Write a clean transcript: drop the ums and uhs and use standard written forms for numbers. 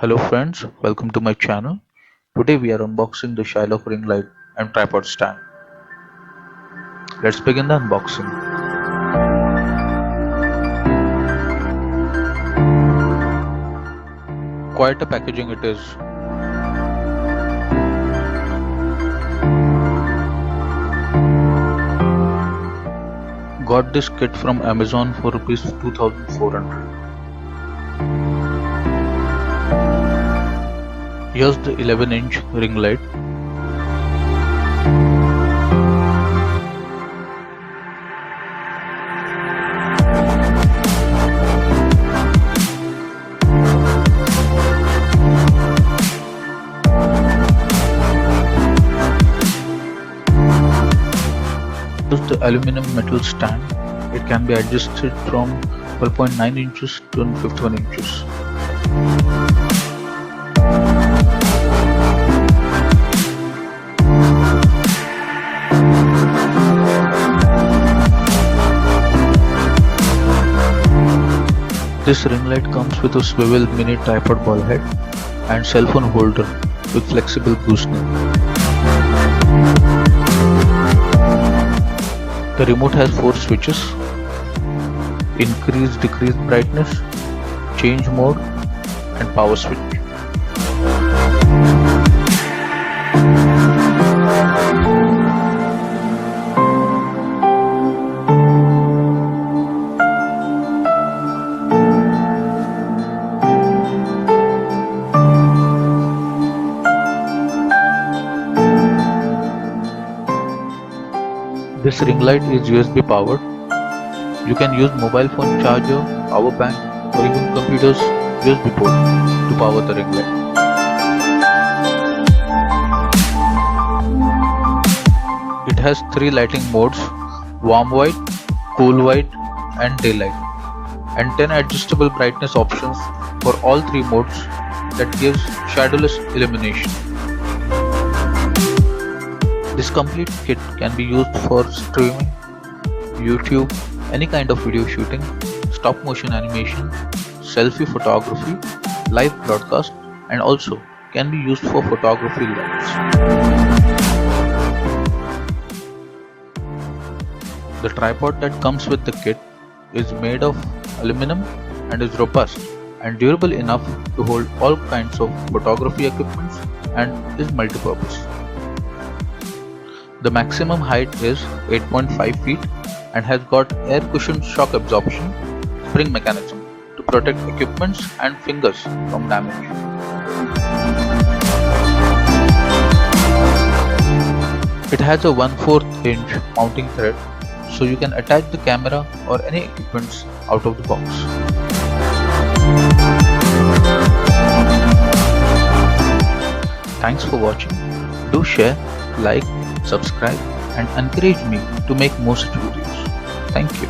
Hello friends, welcome to my channel. Today we are unboxing the SHYLOC Ringlight and tripod stand. Let's begin the unboxing. Quite a packaging it is. Got this kit from Amazon for Rs 2400. Here's the 11-inch ring light. Here's the aluminum metal stand. It can be adjusted from 12.9 inches to 51 inches. This ring light comes with a swivel mini tripod ball head and cell phone holder with flexible gooseneck. The remote has 4 switches: increase, decrease brightness, change mode, and power switch. This ring light is USB powered. You can use mobile phone charger, power bank, or even computer's USB port to power the ring light. It has 3 lighting modes: warm white, cool white, and daylight, and 10 adjustable brightness options for all 3 modes that gives shadowless illumination. This complete kit can be used for streaming, YouTube, any kind of video shooting, stop motion animation, selfie photography, live broadcast, and also can be used for photography lens. The tripod that comes with the kit is made of aluminum and is robust and durable enough to hold all kinds of photography equipments and is multi-purpose. The maximum height is 8.5 feet and has got air cushioned shock absorption spring mechanism to protect equipments and fingers from damage. It has a 1/4 inch mounting thread, so you can attach the camera or any equipments out of the box. Thanks for watching. Do share, like, subscribe, and encourage me to make more such videos. Thank you.